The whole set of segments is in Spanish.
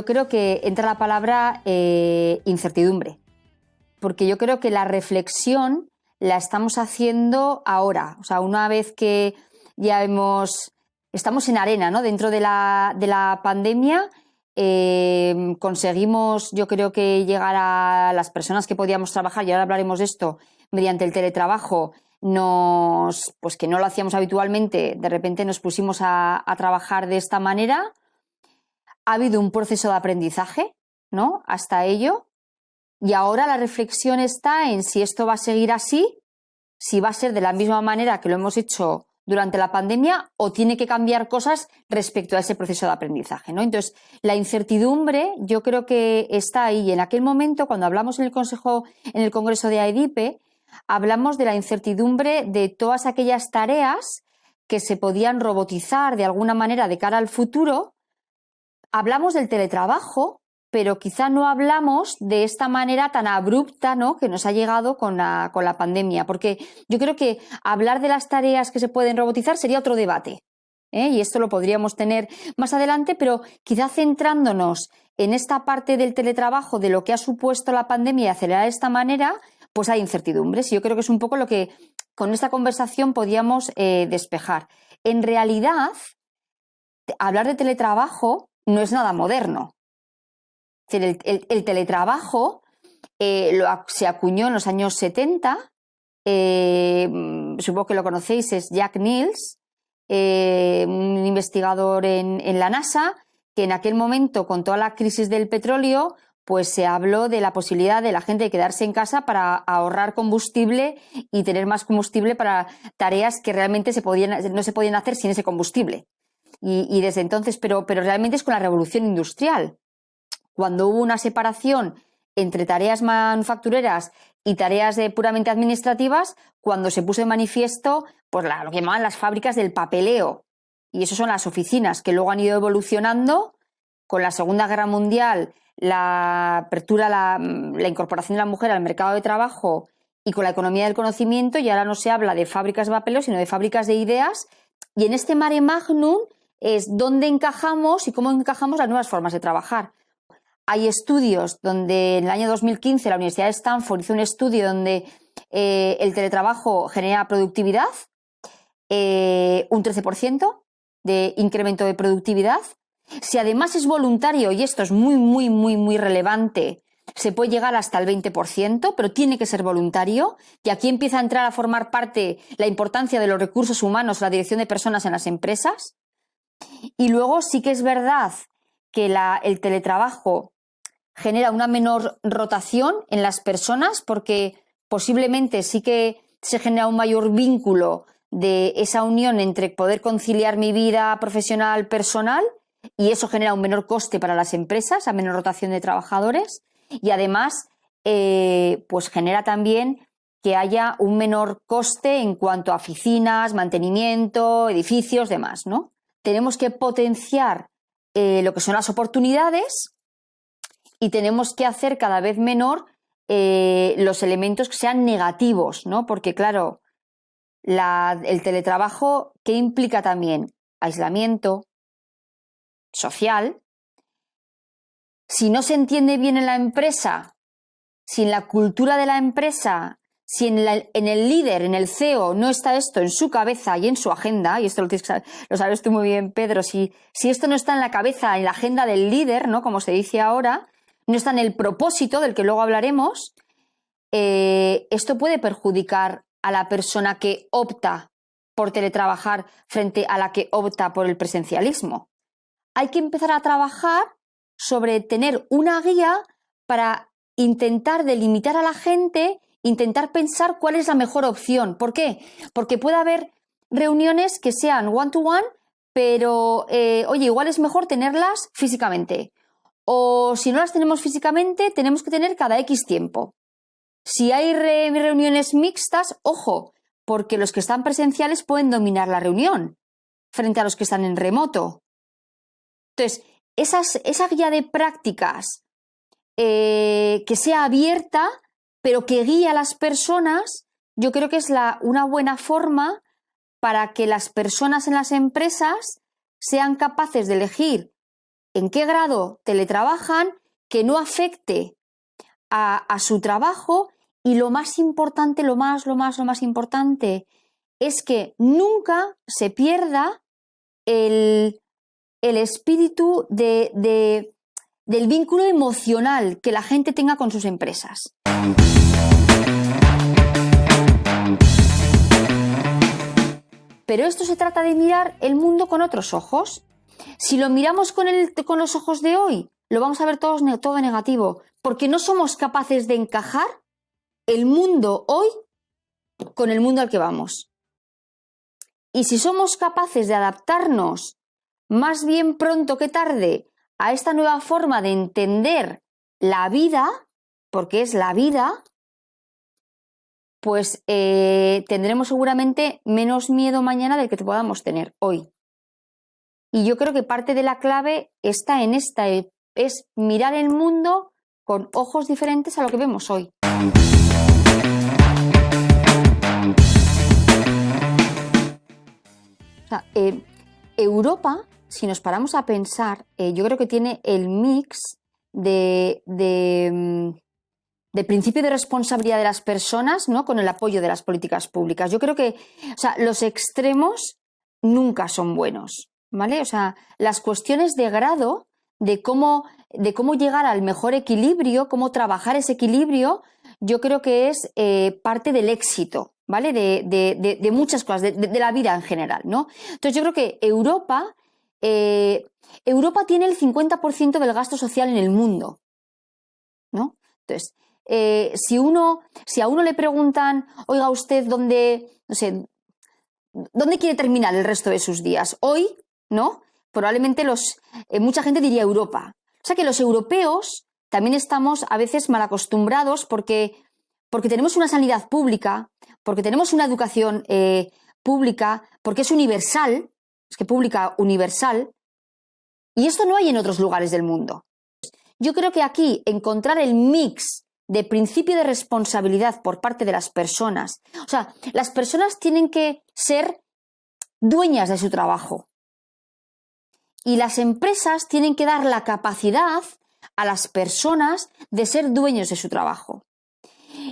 yo creo que entra la palabra incertidumbre, porque yo creo que la reflexión la estamos haciendo ahora, o sea, una vez que ya estamos en arena, ¿no? Dentro de la pandemia, conseguimos, yo creo que llegar a las personas que podíamos trabajar, y ahora hablaremos de esto, mediante el teletrabajo, pues que no lo hacíamos habitualmente, de repente nos pusimos a trabajar de esta manera. Ha habido un proceso de aprendizaje, ¿no? Hasta ello. Y ahora la reflexión está en si esto va a seguir así, si va a ser de la misma manera que lo hemos hecho durante la pandemia o tiene que cambiar cosas respecto a ese proceso de aprendizaje, ¿no? Entonces, la incertidumbre yo creo que está ahí. Y en aquel momento, cuando hablamos en el Congreso de AEDIPE, hablamos de la incertidumbre de todas aquellas tareas que se podían robotizar de alguna manera de cara al futuro. Hablamos del teletrabajo, pero quizá no hablamos de esta manera tan abrupta, ¿no?, que nos ha llegado con la pandemia, porque yo creo que hablar de las tareas que se pueden robotizar sería otro debate, y esto lo podríamos tener más adelante, pero quizá centrándonos en esta parte del teletrabajo, de lo que ha supuesto la pandemia y acelerar de esta manera, pues hay incertidumbres, y yo creo que es un poco lo que con esta conversación podíamos despejar. En realidad, hablar de teletrabajo no es nada moderno. Es decir, el teletrabajo se acuñó en los años 70, supongo que lo conocéis, es Jack Niels, un investigador en la NASA, que en aquel momento, con toda la crisis del petróleo, pues se habló de la posibilidad de la gente de quedarse en casa para ahorrar combustible y tener más combustible para tareas que realmente no se podían hacer sin ese combustible. Y desde entonces, pero realmente es con la revolución industrial, cuando hubo una separación entre tareas manufactureras y tareas puramente administrativas, cuando se puso de manifiesto pues lo que llamaban las fábricas del papeleo. Y eso son las oficinas, que luego han ido evolucionando con la Segunda Guerra Mundial, la apertura, la incorporación de la mujer al mercado de trabajo y con la economía del conocimiento, y ahora no se habla de fábricas de papeleo, sino de fábricas de ideas. Y en este mare magnum es donde encajamos y cómo encajamos las nuevas formas de trabajar. Hay estudios donde en el año 2015 la Universidad de Stanford hizo un estudio donde el teletrabajo genera productividad, un 13% de incremento de productividad. Si además es voluntario, y esto es muy, muy, muy, muy relevante, se puede llegar hasta el 20%, pero tiene que ser voluntario. Y aquí empieza a entrar a formar parte la importancia de los recursos humanos, la dirección de personas en las empresas. Y luego sí que es verdad que el teletrabajo genera una menor rotación en las personas, porque posiblemente sí que se genera un mayor vínculo de esa unión entre poder conciliar mi vida profesional, personal, y eso genera un menor coste para las empresas, a menor rotación de trabajadores, y además pues genera también que haya un menor coste en cuanto a oficinas, mantenimiento, edificios, demás, ¿no? Tenemos que potenciar lo que son las oportunidades y tenemos que hacer cada vez menor los elementos que sean negativos, ¿no? Porque, claro, el teletrabajo, ¿qué implica también? Aislamiento social. Si no se entiende bien en la empresa, si en la cultura de la empresa, si en el líder, en el CEO, no está esto en su cabeza y en su agenda, y esto lo sabes tú muy bien, Pedro, si esto no está en la cabeza, en la agenda del líder, ¿no?, como se dice ahora, no está en el propósito, del que luego hablaremos, esto puede perjudicar a la persona que opta por teletrabajar frente a la que opta por el presencialismo. Hay que empezar a trabajar sobre tener una guía para intentar delimitar a la gente, intentar pensar cuál es la mejor opción. ¿Por qué? Porque puede haber reuniones que sean one-to-one, pero, oye, igual es mejor tenerlas físicamente. O si no las tenemos físicamente, tenemos que tener cada X tiempo. Si hay reuniones mixtas, ojo, porque los que están presenciales pueden dominar la reunión frente a los que están en remoto. Entonces, esa guía de prácticas que sea abierta, pero que guíe a las personas, yo creo que es una buena forma para que las personas en las empresas sean capaces de elegir en qué grado teletrabajan, que no afecte a su trabajo, y lo más importante, lo más importante es que nunca se pierda el espíritu del vínculo emocional que la gente tenga con sus empresas. Pero esto se trata de mirar el mundo con otros ojos. Si lo miramos con los ojos de hoy, lo vamos a ver todo negativo, porque no somos capaces de encajar el mundo hoy con el mundo al que vamos. Y si somos capaces de adaptarnos más bien pronto que tarde a esta nueva forma de entender la vida, porque es la vida, pues tendremos seguramente menos miedo mañana del que podamos tener hoy. Y yo creo que parte de la clave está en esta, es mirar el mundo con ojos diferentes a lo que vemos hoy. O sea, Europa, si nos paramos a pensar, yo creo que tiene el mix de principio de responsabilidad de las personas, ¿no?, con el apoyo de las políticas públicas. Yo creo que, o sea, los extremos nunca son buenos, ¿vale? O sea, las cuestiones de grado, de cómo llegar al mejor equilibrio, cómo trabajar ese equilibrio, yo creo que es parte del éxito, ¿vale? De muchas cosas, de la vida en general, ¿no? Entonces yo creo que Europa tiene el 50% del gasto social en el mundo, ¿no? Entonces, si a uno le preguntan, oiga, usted dónde quiere terminar el resto de sus días, hoy, ¿no? Probablemente mucha gente diría Europa. O sea que los europeos también estamos a veces mal acostumbrados porque tenemos una sanidad pública, porque tenemos una educación pública, porque es universal, es que pública universal, y esto no hay en otros lugares del mundo. Yo creo que aquí encontrar el mix de principio de responsabilidad por parte de las personas, o sea, las personas tienen que ser dueñas de su trabajo y las empresas tienen que dar la capacidad a las personas de ser dueños de su trabajo.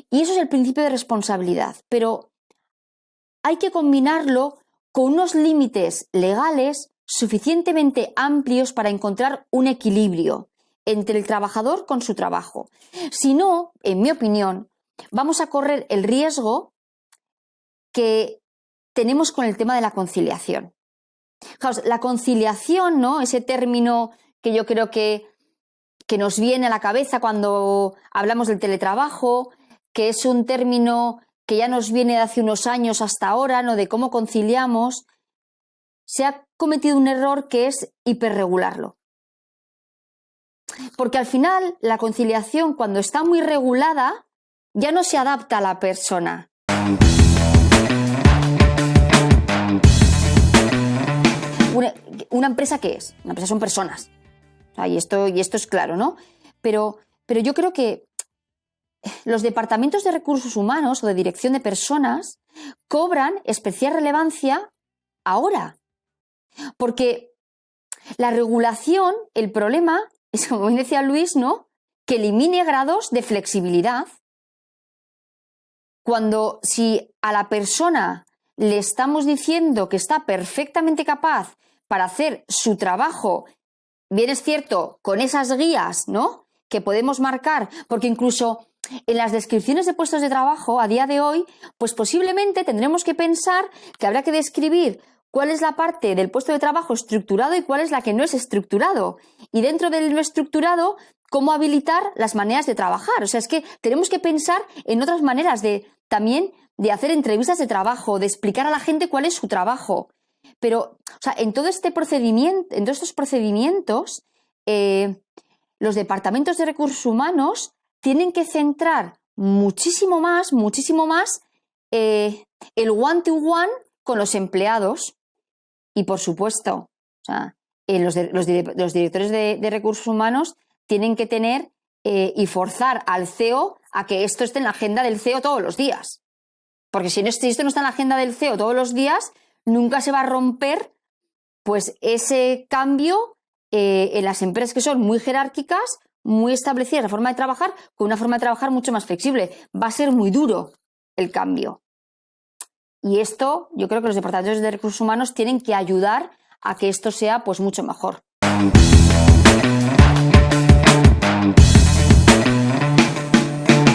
Y eso es el principio de responsabilidad, pero hay que combinarlo con unos límites legales suficientemente amplios para encontrar un equilibrio entre el trabajador con su trabajo. Si no, en mi opinión, vamos a correr el riesgo que tenemos con el tema de la conciliación. Fijaos, la conciliación, ¿no?, ese término que yo creo que nos viene a la cabeza cuando hablamos del teletrabajo, que es un término que ya nos viene de hace unos años hasta ahora, ¿no?, de cómo conciliamos, se ha cometido un error que es hiperregularlo. Porque al final la conciliación, cuando está muy regulada, ya no se adapta a la persona. ¿Una empresa qué es? Una empresa son personas. O sea, y esto es claro, ¿no? Pero yo creo que los departamentos de recursos humanos o de dirección de personas cobran especial relevancia ahora. Porque la regulación, el problema es, como bien decía Luis, ¿no?, que elimine grados de flexibilidad. Cuando si a la persona le estamos diciendo que está perfectamente capaz para hacer su trabajo, bien es cierto, con esas guías, ¿no?, que podemos marcar, porque incluso en las descripciones de puestos de trabajo a día de hoy, pues posiblemente tendremos que pensar que habrá que describir cuál es la parte del puesto de trabajo estructurado y cuál es la que no es estructurado. Y dentro del no estructurado, cómo habilitar las maneras de trabajar. O sea, es que tenemos que pensar en otras maneras también de hacer entrevistas de trabajo, de explicar a la gente cuál es su trabajo. Pero, o sea, en todos estos procedimientos, los departamentos de recursos humanos tienen que centrar muchísimo más el one-to-one con los empleados. Y, por supuesto, o sea, los directores de recursos humanos tienen que tener y forzar al CEO a que esto esté en la agenda del CEO todos los días. Porque si esto no está en la agenda del CEO todos los días, nunca se va a romper pues ese cambio en las empresas que son muy jerárquicas, muy establecidas la forma de trabajar, con una forma de trabajar mucho más flexible. Va a ser muy duro el cambio. Y esto, yo creo que los departamentos de recursos humanos tienen que ayudar a que esto sea pues mucho mejor.